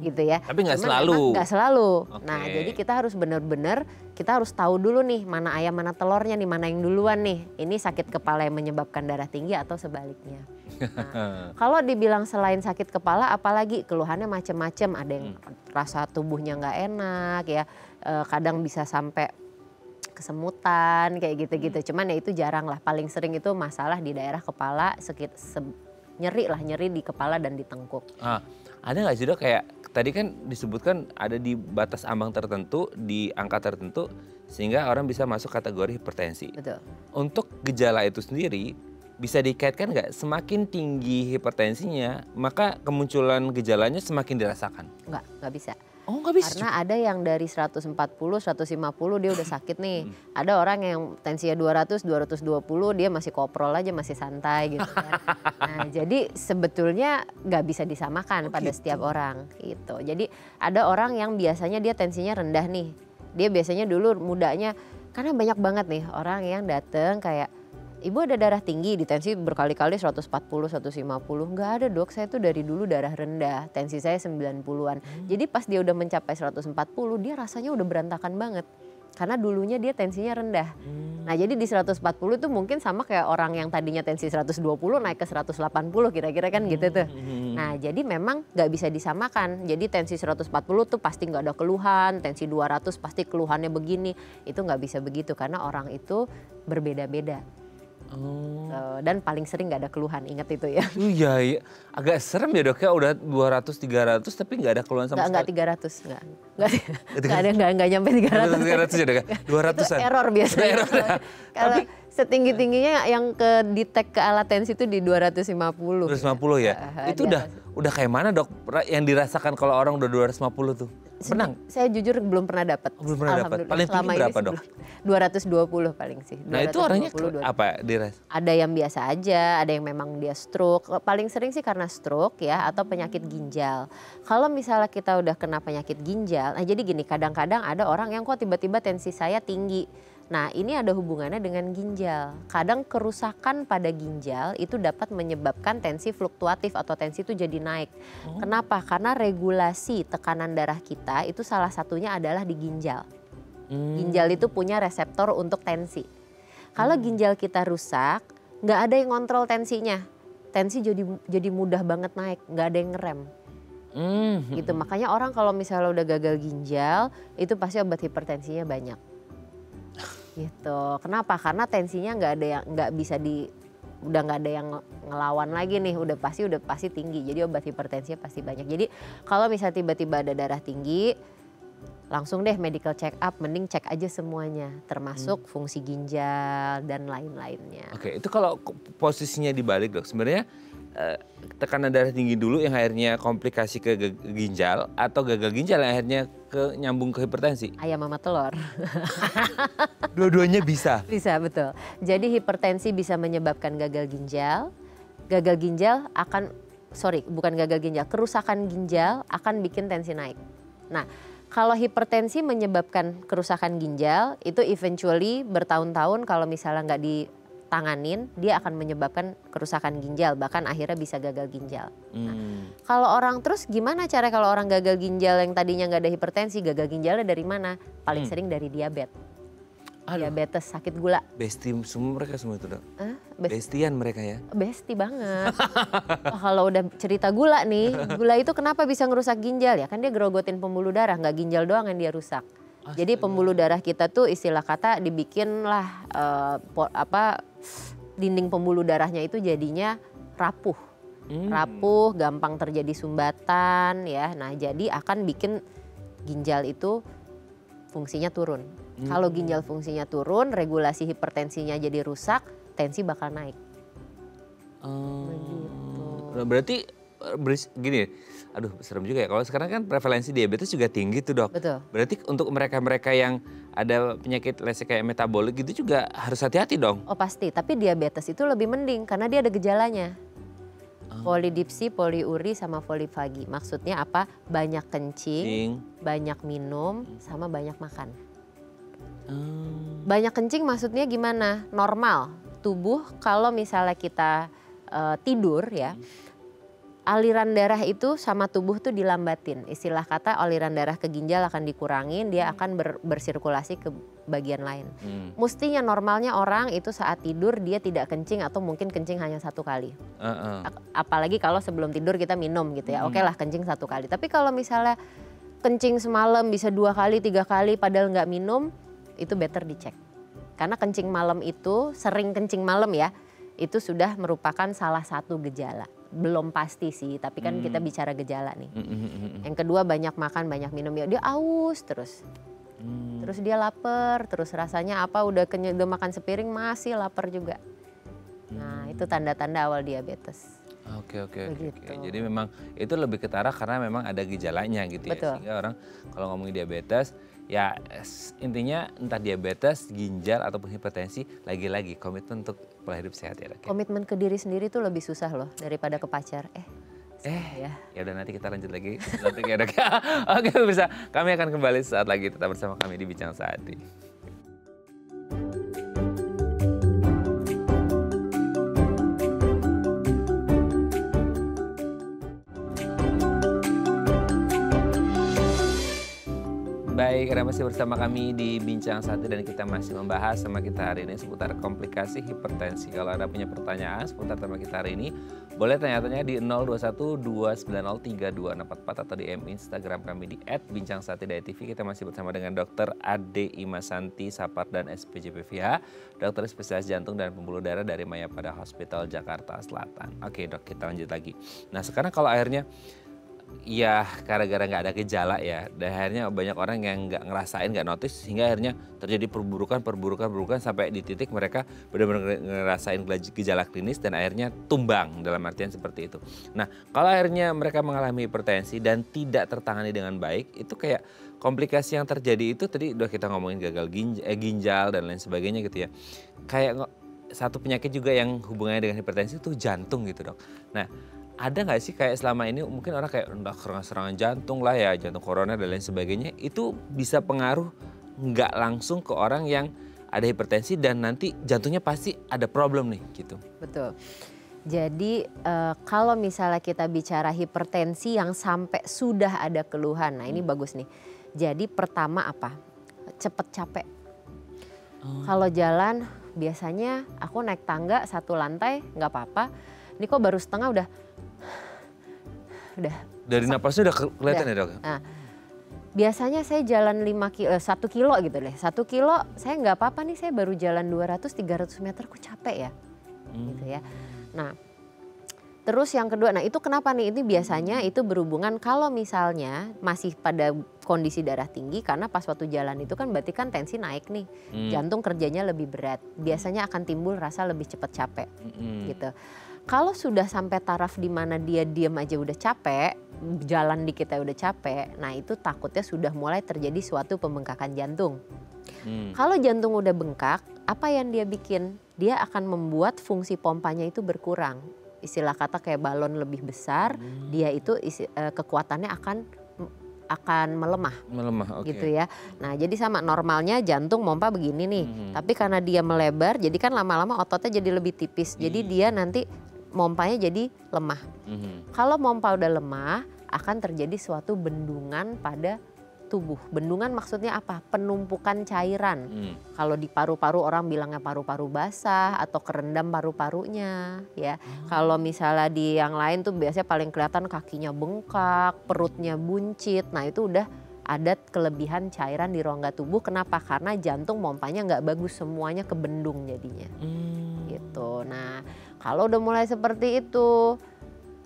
Gitu ya. Tapi nggak Cuman selalu. memang nggak selalu. Oke. Nah, jadi kita harus benar-benar kita harus tahu dulu nih mana ayam mana telurnya nih, mana yang duluan nih. Ini sakit kepala yang menyebabkan darah tinggi atau sebaliknya. Nah, kalau dibilang selain sakit kepala, apalagi keluhannya macam-macam. Ada yang rasa tubuhnya nggak enak ya, kadang bisa sampai kesemutan kayak gitu-gitu. Cuman ya itu jarang lah. Paling sering itu masalah di daerah kepala, nyeri di kepala dan di tengkuk. Ada nggak sih dok kayak tadi kan disebutkan ada di batas ambang tertentu, di angka tertentu sehingga orang bisa masuk kategori hipertensi. Betul. Untuk gejala itu sendiri bisa dikaitkan nggak, semakin tinggi hipertensinya maka kemunculan gejalanya semakin dirasakan? Nggak bisa. Oh nggak bisa. Karena ada yang dari 140, 150 dia udah sakit nih. Ada orang yang tensinya 200, 220 dia masih koprol aja, masih santai gitu kan. Nah, jadi sebetulnya nggak bisa disamakan pada setiap orang gitu. Jadi ada orang yang biasanya dia tensinya rendah nih. Dia biasanya dulu mudanya, karena banyak banget nih orang yang dateng kayak, ibu ada darah tinggi, di tensi berkali-kali 140, 150. Enggak ada dok, saya tuh dari dulu darah rendah, tensi saya 90-an. Jadi pas dia udah mencapai 140, dia rasanya udah berantakan banget. Karena dulunya dia tensinya rendah. Nah jadi di 140 itu mungkin sama kayak orang yang tadinya tensi 120 naik ke 180 kira-kira kan gitu tuh. Nah jadi memang gak bisa disamakan. Jadi tensi 140 tuh pasti gak ada keluhan, tensi 200 pasti keluhannya begini. Itu gak bisa begitu karena orang itu berbeda-beda. Dan paling sering nggak ada keluhan, ingat itu ya. Iya, agak serem ya dok ya, udah 200-300 tapi nggak ada keluhan sama Nggak sekali. 300, nggak nyampe 300. 300 ya dok ya, 200-an. Itu error biasanya. Error ya. Kalau Setinggi-tingginya yang ke detect ke alat tensi itu di 250. 250 ya? Itu udah kayak mana dok yang dirasakan kalau orang udah 250 tuh? Pernah? Saya jujur belum pernah dapat. Belum pernah dapat. Paling tinggi berapa dok? 220 paling sih. Nah itu orangnya apa dirasa? Ada yang biasa aja, ada yang memang dia stroke. Paling sering sih karena stroke ya atau penyakit ginjal. Kalau misalnya kita udah kena penyakit ginjal, nah jadi gini, kadang-kadang ada orang yang kok tiba-tiba tensi saya tinggi. Nah ini ada hubungannya dengan ginjal. Kadang kerusakan pada ginjal itu dapat menyebabkan tensi fluktuatif atau tensi itu jadi naik. Kenapa? Karena regulasi tekanan darah kita itu salah satunya adalah di ginjal. Ginjal itu punya reseptor untuk tensi. Kalau ginjal kita rusak, nggak ada yang ngontrol tensinya. Tensi jadi mudah banget naik, nggak ada yang ngerem. Gitu. Makanya orang kalau misalnya udah gagal ginjal, itu pasti obat hipertensinya banyak. Gitu. Kenapa? Karena tensinya nggak ada yang udah nggak ada yang ngelawan lagi nih, udah pasti tinggi. Jadi obat hipertensinya pasti banyak. Jadi kalau misalnya tiba-tiba ada darah tinggi, langsung deh medical check up, mending cek aja semuanya, termasuk fungsi ginjal dan lain-lainnya. Oke, itu kalau posisinya dibalik dok, sebenarnya tekanan darah tinggi dulu yang akhirnya komplikasi ke ginjal atau gagal ginjal yang akhirnya nyambung ke hipertensi? Ayam sama telur. Dua-duanya bisa? Bisa, betul. Jadi hipertensi bisa menyebabkan gagal ginjal. Gagal ginjal kerusakan ginjal akan bikin tensi naik. Nah, kalau hipertensi menyebabkan kerusakan ginjal, itu eventually bertahun-tahun kalau misalnya nggak ditanganin, dia akan menyebabkan kerusakan ginjal, bahkan akhirnya bisa gagal ginjal. Nah, kalau orang terus gimana cara kalau orang gagal ginjal yang tadinya nggak ada hipertensi, gagal ginjalnya dari mana? Paling sering dari diabetes. Diabetes, sakit gula. Besti mereka semua itu dok? Bestian mereka ya? Besti banget. Kalau udah cerita gula nih, gula itu kenapa bisa ngerusak ginjal ya? Kan dia gerogotin pembuluh darah, nggak ginjal doang yang dia rusak. Jadi pembuluh darah kita tuh istilah kata dibikinlah dinding pembuluh darahnya itu jadinya rapuh. Rapuh, gampang terjadi sumbatan ya. Nah jadi akan bikin ginjal itu fungsinya turun. Kalau ginjal fungsinya turun, regulasi hipertensinya jadi rusak, tensi bakal naik. Begitu. Berarti gini, aduh serem juga ya. Kalau sekarang kan prevalensi diabetes juga tinggi tuh dok. Betul. Berarti untuk mereka-mereka yang ada penyakit kayak metabolik gitu juga harus hati-hati dong. Oh pasti, tapi diabetes itu lebih mending karena dia ada gejalanya. Polidipsi, poliuri, sama polifagi. Maksudnya apa? Banyak kencing, banyak minum, sama banyak makan. Banyak kencing maksudnya gimana? Normal. Tubuh kalau misalnya kita tidur ya, aliran darah itu sama tubuh tuh dilambatin. Istilah kata aliran darah ke ginjal akan dikurangin, dia akan bersirkulasi ke bagian lain. Mestinya normalnya orang itu saat tidur dia tidak kencing atau mungkin kencing hanya 1 kali. Apalagi kalau sebelum tidur kita minum gitu ya, oke lah kencing 1 kali. Tapi kalau misalnya kencing semalam bisa 2 kali, 3 kali padahal nggak minum, itu better dicek. Karena kencing malam itu, sering kencing malam ya, itu sudah merupakan salah satu gejala. Belum pasti sih, tapi kan kita bicara gejala nih. Yang kedua banyak makan, banyak minum, ya dia aus terus. Terus dia lapar, terus rasanya apa udah makan sepiring masih lapar juga. Nah itu tanda-tanda awal diabetes. Oke. Jadi memang itu lebih ketara karena memang ada gejalanya gitu ya. Betul. Sehingga orang kalau ngomongin diabetes, ya intinya entah diabetes, ginjal ataupun hipertensi, lagi-lagi komitmen untuk pola hidup sehat ya dok. Komitmen ke diri sendiri tuh lebih susah loh daripada ke pacar. Ya udah nanti kita lanjut lagi nanti ya dok. Oke bisa, kami akan kembali saat lagi, tetap bersama kami di Bincang Sehati. Baik, Anda masih bersama kami di Bincang Sehati dan kita masih membahas sama kita hari ini seputar komplikasi hipertensi. Kalau Anda punya pertanyaan seputar tema kita hari ini, boleh tanya-tanya di 021-290-3244 atau di Instagram kami di @bincangsahatidayatv. Kita masih bersama dengan Dr. Ade Imasanti, Sapar dan SPJPVH, dokter spesialis jantung dan pembuluh darah dari Mayapada Hospital Jakarta Selatan. Oke dok, kita lanjut lagi. Nah sekarang kalau akhirnya ya gara-gara nggak ada gejala ya, dan akhirnya banyak orang yang nggak ngerasain, nggak notice, sehingga akhirnya terjadi perburukan sampai di titik mereka benar-benar ngerasain gejala klinis dan akhirnya tumbang dalam artian seperti itu. Nah, kalau akhirnya mereka mengalami hipertensi dan tidak tertangani dengan baik, itu kayak komplikasi yang terjadi itu tadi udah kita ngomongin gagal ginjal dan lain sebagainya gitu ya. Kayak satu penyakit juga yang hubungannya dengan hipertensi itu jantung gitu dok. Nah, ada nggak sih kayak selama ini mungkin orang kayak serangan jantung lah ya, jantung koroner dan lain sebagainya, itu bisa pengaruh nggak langsung ke orang yang ada hipertensi dan nanti jantungnya pasti ada problem nih gitu. Betul. Jadi kalau misalnya kita bicara hipertensi yang sampai sudah ada keluhan, nah ini bagus nih. Jadi pertama apa? Cepet capek. Kalau jalan biasanya aku naik tangga 1 lantai nggak apa-apa. Ini kok baru setengah udah. Dari napasnya udah kelihatan ya dok? Nah, biasanya saya jalan 1 kilo gitu deh. 1 kilo saya nggak apa-apa nih, saya baru jalan 200-300 meter kok capek ya. Gitu ya. Nah, terus yang kedua, nah itu kenapa nih? Ini biasanya itu berhubungan kalau misalnya masih pada kondisi darah tinggi, karena pas waktu jalan itu kan berarti kan tensi naik nih. Jantung kerjanya lebih berat. Biasanya akan timbul rasa lebih cepat capek gitu. Kalau sudah sampai taraf di mana dia diam aja udah capek, jalan dikit aja udah capek, nah itu takutnya sudah mulai terjadi suatu pembengkakan jantung. Kalau jantung udah bengkak, apa yang dia bikin? Dia akan membuat fungsi pompanya itu berkurang. Istilah kata kayak balon lebih besar, dia itu kekuatannya akan melemah. Oke. Gitu ya. Nah, jadi sama normalnya jantung pompa begini nih. Tapi karena dia melebar, jadi kan lama-lama ototnya jadi lebih tipis. Jadi dia nanti mompanya jadi lemah. Kalau mompa udah lemah, akan terjadi suatu bendungan pada tubuh. Bendungan maksudnya apa? Penumpukan cairan. Kalau di paru-paru orang bilangnya paru-paru basah atau kerendam paru-parunya ya. Kalau misalnya di yang lain tuh biasanya paling kelihatan kakinya bengkak, perutnya buncit. Nah, itu udah ada kelebihan cairan di rongga tubuh. Kenapa? Karena jantung pompanya nggak bagus, semuanya kebendung jadinya. Gitu. Nah, kalau udah mulai seperti itu,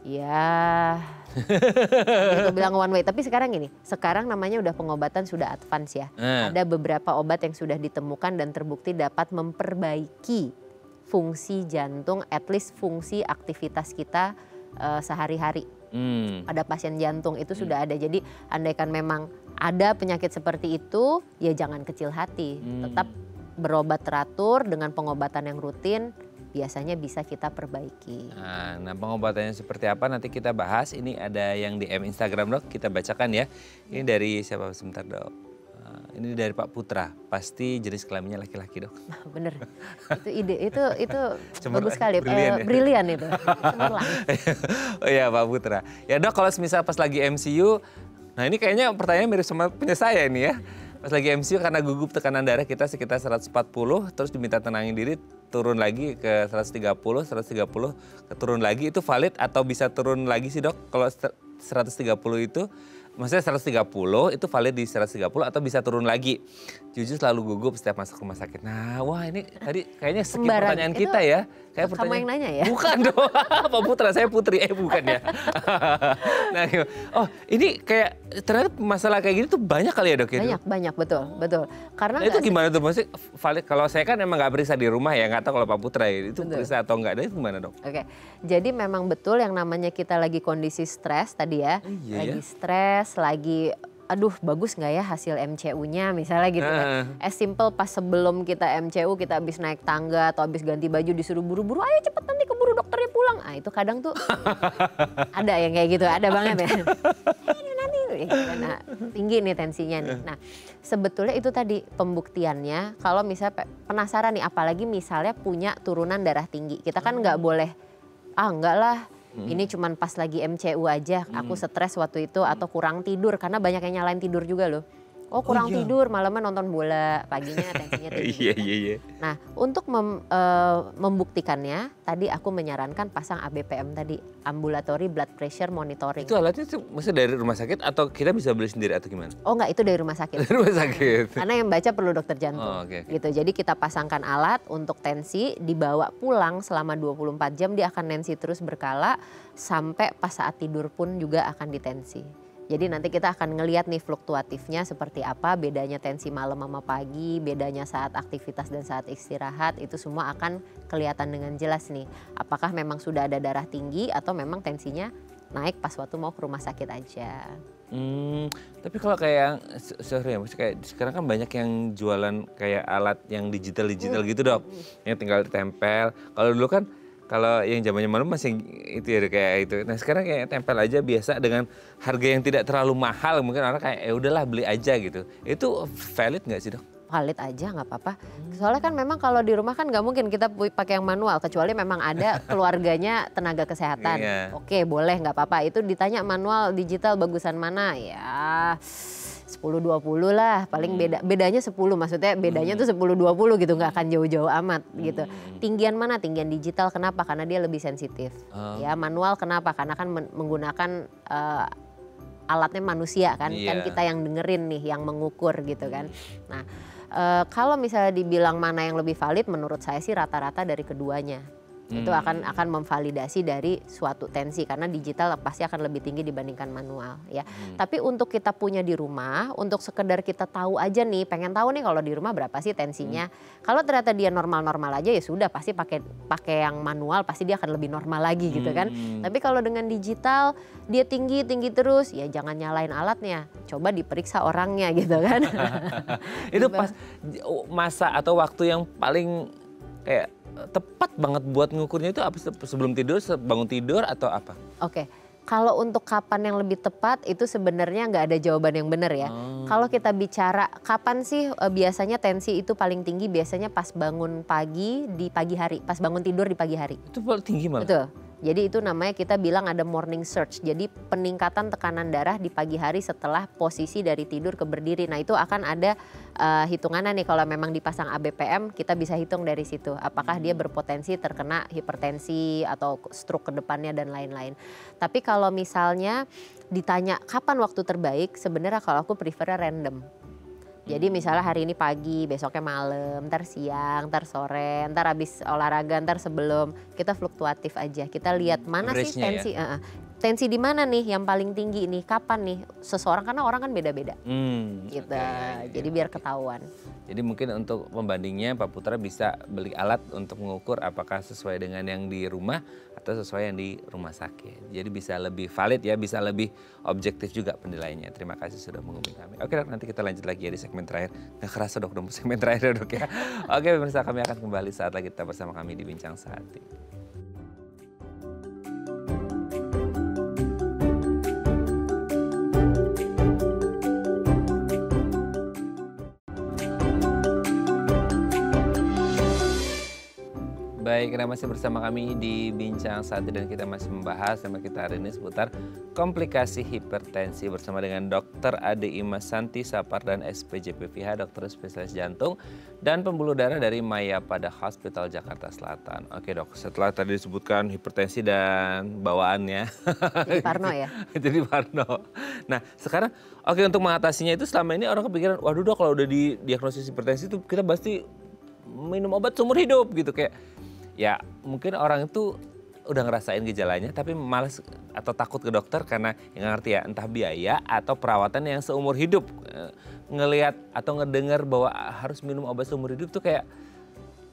ya kita bilang one way. Tapi sekarang gini, sekarang namanya udah pengobatan sudah advance ya. Ada beberapa obat yang sudah ditemukan dan terbukti dapat memperbaiki fungsi jantung, at least fungsi aktivitas kita sehari-hari. Pada pasien jantung itu sudah ada. Jadi andaikan memang ada penyakit seperti itu, ya jangan kecil hati. Tetap berobat teratur dengan pengobatan yang rutin. Biasanya bisa kita perbaiki. Nah, pengobatannya seperti apa nanti kita bahas. Ini ada yang DM Instagram dok, kita bacakan ya. Ini dari siapa sebentar dok? Ini dari Pak Putra, pasti jenis kelaminnya laki-laki dok. Bener, itu bagus sekali, brilian itu. Oh iya Pak Putra. Ya dok, kalau misal pas lagi MCU, nah ini kayaknya pertanyaan mirip sama punya saya ini ya. Pas lagi MCU karena gugup tekanan darah kita sekitar 140, terus diminta tenangin diri, turun lagi ke 130 turun lagi, itu valid atau bisa turun lagi sih dok? Kalau 130 itu, maksudnya 130 itu valid di 130 atau bisa turun lagi? Jujur selalu gugup setiap masuk rumah sakit. Nah, wah ini tadi kayaknya skip pertanyaan kita ya. Kayak kamu yang nanya ya? Bukan dong, Pak Putra, saya Putri, bukan ya. Nah, oh ini kayak ternyata masalah kayak gini tuh banyak kali ya dok ya? Banyak, betul. Karena nah, itu gimana tuh maksudnya valid? Kalau saya kan emang nggak periksa di rumah ya, nggak tahu kalau Pak Putra ya, itu periksa atau enggak, itu gimana dok? Oke, jadi memang betul yang namanya kita lagi kondisi stres tadi ya. Lagi stres, lagi aduh bagus nggak ya hasil MCU-nya misalnya gitu ya. As simple pas sebelum kita MCU kita habis naik tangga atau habis ganti baju disuruh buru-buru, ayo cepet nanti keburu dokternya pulang. Ah itu kadang tuh ada yang kayak gitu, ada banget ya. Nah, tinggi nih tensinya nih. Nah sebetulnya itu tadi pembuktiannya kalau misalnya penasaran nih, apalagi misalnya punya turunan darah tinggi. Kita kan nggak boleh, enggak lah. Ini cuman pas lagi MCU aja, aku stres waktu itu atau kurang tidur, karena banyak yang nyalain tidur juga loh. Oh kurang iya. tidur, malaman nonton bola, paginya tensinya tinggi Iya, gitu kan. iya, iya. Nah untuk membuktikannya, tadi aku menyarankan pasang ABPM tadi, Ambulatory Blood Pressure Monitoring. Itu alatnya tuh maksudnya dari rumah sakit atau kita bisa beli sendiri atau gimana? Oh enggak, itu dari rumah sakit. Dari rumah sakit. Karena yang baca perlu dokter jantung. Oh, oke, oke. Gitu. Jadi kita pasangkan alat untuk tensi, dibawa pulang selama 24 jam, dia akan tensi terus berkala sampai pas saat tidur pun juga akan ditensi. Jadi nanti kita akan ngelihat nih fluktuatifnya seperti apa, bedanya tensi malam sama pagi, bedanya saat aktivitas dan saat istirahat, itu semua akan kelihatan dengan jelas nih. Apakah memang sudah ada darah tinggi atau memang tensinya naik pas waktu mau ke rumah sakit aja. Tapi kalau kayak sorry ya, maksudnya kayak sekarang kan banyak yang jualan kayak alat yang digital gitu dok, yang tinggal ditempel. Kalau dulu kan kalau yang zamannya malam masih itu ya kayak itu. Nah sekarang kayak tempel aja biasa dengan harga yang tidak terlalu mahal, mungkin orang kayak ya udahlah beli aja gitu. Itu valid nggak sih dok? Valid aja nggak apa-apa. Soalnya kan memang kalau di rumah kan nggak mungkin kita pakai yang manual, kecuali memang ada keluarganya tenaga kesehatan. Iya. Oke boleh nggak apa-apa, itu ditanya manual digital bagusan mana ya 10-20 lah, paling bedanya 10, maksudnya bedanya tuh 10-20 gitu, nggak akan jauh-jauh amat gitu. Tinggian mana? Tinggian digital, kenapa? Karena dia lebih sensitif. Ya manual kenapa? Karena kan menggunakan alatnya manusia kan, kan Iya. kita yang dengerin nih, yang mengukur gitu kan. Nah kalau misalnya dibilang mana yang lebih valid, menurut saya sih rata-rata dari keduanya. Itu akan memvalidasi dari suatu tensi, karena digital pasti akan lebih tinggi dibandingkan manual ya. Tapi untuk kita punya di rumah, untuk sekedar kita tahu aja nih, pengen tahu nih kalau di rumah berapa sih tensinya. Kalau ternyata dia normal-normal aja ya sudah, pasti pakai yang manual, pasti dia akan lebih normal lagi gitu kan. Tapi kalau dengan digital dia tinggi terus, ya jangan nyalain alatnya, coba diperiksa orangnya gitu kan. Itu pas masa atau waktu yang paling kayak tepat banget buat ngukurnya itu apa? Sebelum tidur, bangun tidur atau apa? Oke, kalau untuk kapan yang lebih tepat itu sebenarnya nggak ada jawaban yang benar ya. Kalau kita bicara kapan sih biasanya tensi itu paling tinggi, biasanya pas bangun pagi di pagi hari, pas bangun tidur di pagi hari. Itu paling tinggi malah? Betul. Jadi itu namanya kita bilang ada morning surge. Jadi peningkatan tekanan darah di pagi hari setelah posisi dari tidur ke berdiri. Nah itu akan ada hitungannya nih, kalau memang dipasang ABPM kita bisa hitung dari situ. Apakah dia berpotensi terkena hipertensi atau stroke ke depannya dan lain-lain. Tapi kalau misalnya ditanya kapan waktu terbaik, sebenarnya kalau aku prefer random. Jadi misalnya hari ini pagi, besoknya malam, ntar siang, ntar sore, ntar habis olahraga, ntar sebelum, kita fluktuatif aja. Kita lihat mana sih tensi, tensi di mana nih yang paling tinggi nih, kapan nih seseorang, karena orang kan beda-beda. Gitu. Jadi biar ketahuan. Jadi mungkin untuk pembandingnya Pak Putra bisa beli alat untuk mengukur apakah sesuai dengan yang di rumah atau sesuai yang di rumah sakit. Jadi bisa lebih valid ya, bisa lebih objektif juga penilaiannya. Terima kasih sudah menghubungi kami. Oke dok, nanti kita lanjut lagi ya di segmen terakhir. Nggak kerasa dok, udah segmen terakhir ya dok ya. Oke pemirsa, kami akan kembali saat lagi tetap bersama kami di Bincang Sehati. Baik, Anda masih bersama kami di Bincang Sehati dan kita masih membahas tema kita hari ini seputar komplikasi hipertensi bersama dengan Dr. Ade Imasanti Sapar dan SPJPVH, dokter spesialis jantung dan pembuluh darah dari Mayapada Hospital Jakarta Selatan. Oke dok, setelah tadi disebutkan hipertensi dan bawaannya. Jadi parno ya? Jadi parno. Nah sekarang oke, untuk mengatasinya itu selama ini orang kepikiran, waduh dok kalau udah didiagnosis hipertensi itu kita pasti minum obat seumur hidup gitu kayak. Ya mungkin orang itu udah ngerasain gejalanya tapi malas atau takut ke dokter karena yang ngerti ya entah biaya atau perawatan yang seumur hidup. Ngelihat atau ngedengar bahwa harus minum obat seumur hidup tuh kayak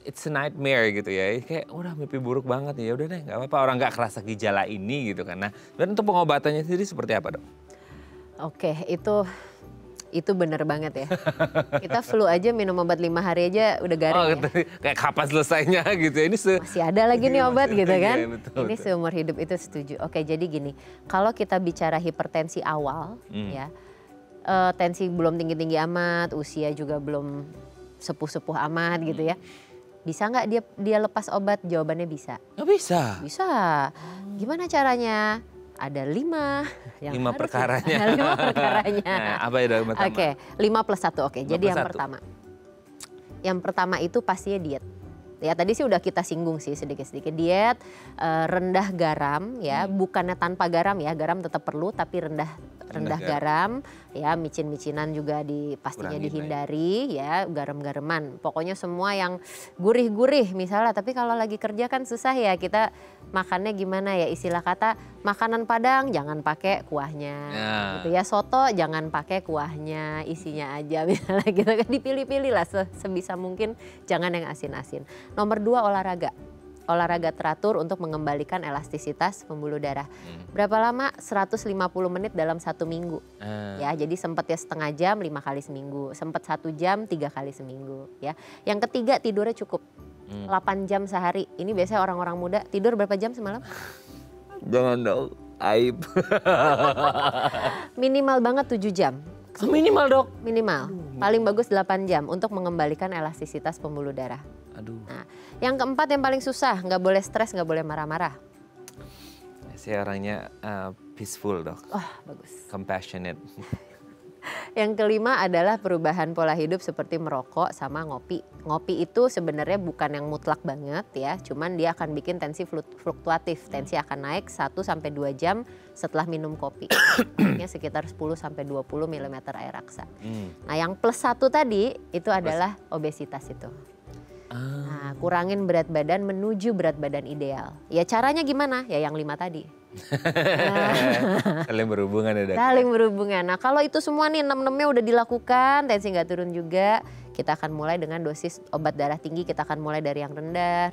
it's a nightmare gitu ya. Kayak udah mimpi buruk banget ya, udah deh nggak apa-apa orang nggak kerasa gejala ini gitu kan. Nah dan untuk pengobatannya sendiri seperti apa dok? Oke, itu bener banget ya. Kita flu aja minum obat 5 hari aja udah garing ya. Kayak kapan selesainya gitu ya. Ini masih ada lagi nih obat gitu kan. Iya, betul, ini seumur hidup, itu setuju. Oke, jadi gini, kalau kita bicara hipertensi awal ya, tensi belum tinggi-tinggi amat, usia juga belum sepuh-sepuh amat gitu ya. Bisa nggak dia lepas obat? Jawabannya bisa. Nggak bisa? Bisa. Gimana caranya? Ada 5 yang 5 harus perkaranya. 5 perkaranya. Nah, apa ya dok pertama? Oke, 5 plus 1. Oke, 5 jadi plus yang 1. pertama. Yang pertama itu pastinya diet. Ya tadi sih udah kita singgung sih sedikit-sedikit diet, rendah garam ya, bukannya tanpa garam ya, garam tetap perlu tapi rendah garam ya, micin-micinan juga pastinya Kurangin dihindari ya, garam-gareman. Pokoknya semua yang gurih-gurih misalnya, tapi kalau lagi kerja kan susah ya, kita makannya gimana ya, istilah kata makanan Padang jangan pakai kuahnya. Gitu ya, soto jangan pakai kuahnya, isinya aja misalnya gitu kan, dipilih-pilih lah sebisa mungkin, jangan yang asin-asin. Nomor 2 olahraga. Olahraga teratur untuk mengembalikan elastisitas pembuluh darah. Berapa lama? 150 menit dalam 1 minggu. Ya, jadi sempat ya setengah jam 5 kali seminggu, sempat 1 jam 3 kali seminggu ya. Yang ketiga, tidurnya cukup. 8 jam sehari. Ini biasanya orang-orang muda tidur berapa jam semalam? Jangan dong, aib. Minimal banget 7 jam. Minimal dok? Minimal. Paling bagus 8 jam untuk mengembalikan elastisitas pembuluh darah. Aduh. Nah, yang keempat yang paling susah, nggak boleh stres, nggak boleh marah-marah. Saya orangnya peaceful dok. Oh, bagus. Compassionate. Yang kelima adalah perubahan pola hidup seperti merokok sama ngopi. Ngopi itu sebenarnya bukan yang mutlak banget ya, cuman dia akan bikin tensi fluktuatif. Tensi akan naik 1-2 jam setelah minum kopi. Sekitar 10-20 mm air raksa. Nah, yang plus 1 tadi itu adalah obesitas itu. Nah, kurangin berat badan menuju berat badan ideal. Ya caranya gimana? Ya yang 5 tadi. Saling berhubungan ya dok? Saling berhubungan. Nah kalau itu semua nih 6-6-nya udah dilakukan, tensi nggak turun juga, kita akan mulai dengan dosis obat darah tinggi. Kita akan mulai dari yang rendah,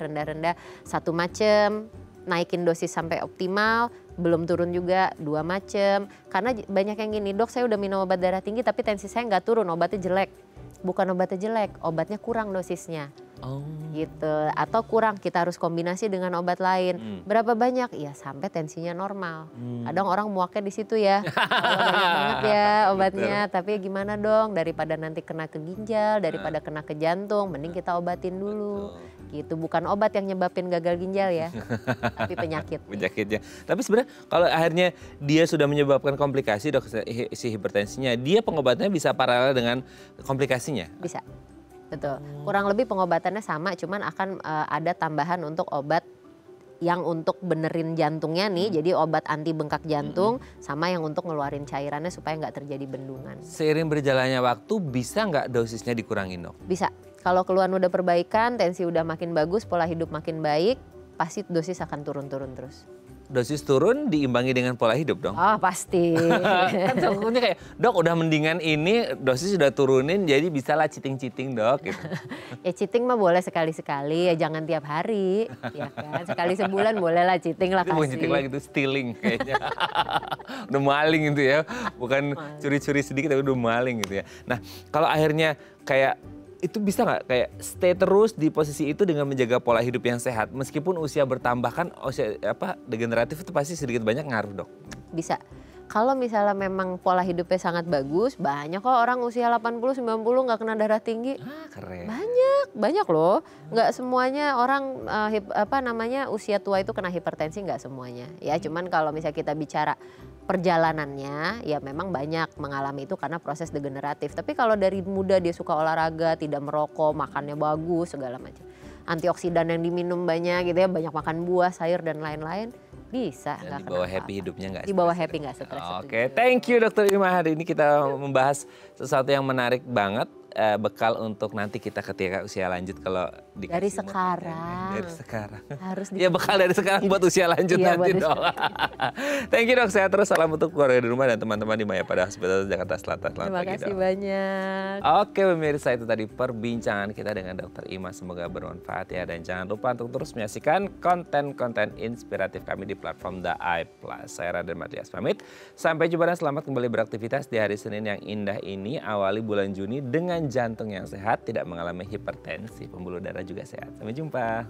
satu macem, naikin dosis sampai optimal, belum turun juga 2 macem. Karena banyak yang gini, dok saya udah minum obat darah tinggi tapi tensi saya nggak turun, obatnya jelek. Bukan obatnya jelek, obatnya kurang dosisnya. Gitu, atau kurang, kita harus kombinasi dengan obat lain. Berapa banyak? Ya sampai tensinya normal. Kadang orang muaknya di situ ya. Kalau banyak banget ya obatnya, tapi gimana dong, daripada nanti kena ke ginjal, daripada kena ke jantung, mending kita obatin dulu. Gitu, bukan obat yang nyebabin gagal ginjal ya, tapi penyakitnya. Tapi sebenarnya kalau akhirnya dia sudah menyebabkan komplikasi dok, si hipertensinya, dia pengobatannya bisa paralel dengan komplikasinya? Bisa. Betul, kurang lebih pengobatannya sama, cuman akan ada tambahan untuk obat yang untuk benerin jantungnya nih, jadi obat anti bengkak jantung sama yang untuk ngeluarin cairannya supaya nggak terjadi bendungan. Seiring berjalannya waktu bisa nggak dosisnya dikurangin dok? Bisa, kalau keluhan udah perbaikan, tensi udah makin bagus, pola hidup makin baik, pasti dosis akan turun-turun terus. Dosis turun diimbangi dengan pola hidup dong? Oh pasti. Kan takutnya kayak, dok udah mendingan ini dosis sudah turunin jadi bisalah cheating-cheating dok gitu. Ya cheating mah boleh sekali-sekali, ya jangan tiap hari. Ya kan, sekali sebulan boleh lah cheating lah kasih. Itu bukan cheating lagi, itu stealing kayaknya. Udah maling gitu ya, bukan curi-curi sedikit tapi udah maling gitu ya. Nah kalau akhirnya kayak itu bisa nggak kayak stay terus di posisi itu dengan menjaga pola hidup yang sehat meskipun usia bertambah, kan usia degeneratif itu pasti sedikit banyak ngaruh dok? Bisa. Kalau misalnya memang pola hidupnya sangat bagus, banyak kok orang usia 80-90 nggak kena darah tinggi. Keren. Banyak loh. Nggak semuanya orang usia tua itu kena hipertensi, nggak semuanya. Ya cuman kalau misalnya kita bicara perjalanannya, ya memang banyak mengalami itu karena proses degeneratif. Tapi kalau dari muda dia suka olahraga, tidak merokok, makannya bagus, segala macam. Antioksidan yang diminum banyak gitu ya, banyak makan buah, sayur dan lain-lain. Bisa. Dan di bawah happy hidupnya nggak? Di bawah happy nggak stres. Oke, thank you Dokter Irma. Hari ini kita membahas sesuatu yang menarik banget. Bekal untuk nanti kita ketika usia lanjut kalau dikasih dari sekarang. Dari sekarang. Harus ya bekal dari sekarang buat usia lanjut nanti dok. Thank you dok, sehat terus, salam untuk keluarga di rumah dan teman-teman di Mayapada Hospital Jakarta Selatan. Terima kasih banyak. Oke pemirsa, itu tadi perbincangan kita dengan Dokter Irma, semoga bermanfaat ya. Dan jangan lupa untuk terus menyaksikan konten-konten inspiratif kami di platform The Eye Plus. Saya Raden Matias pamit, sampai jumpa dan selamat kembali beraktivitas di hari Senin yang indah ini. Awali bulan Juni dengan jantung yang sehat, tidak mengalami hipertensi, pembuluh darah juga sehat. Sampai jumpa.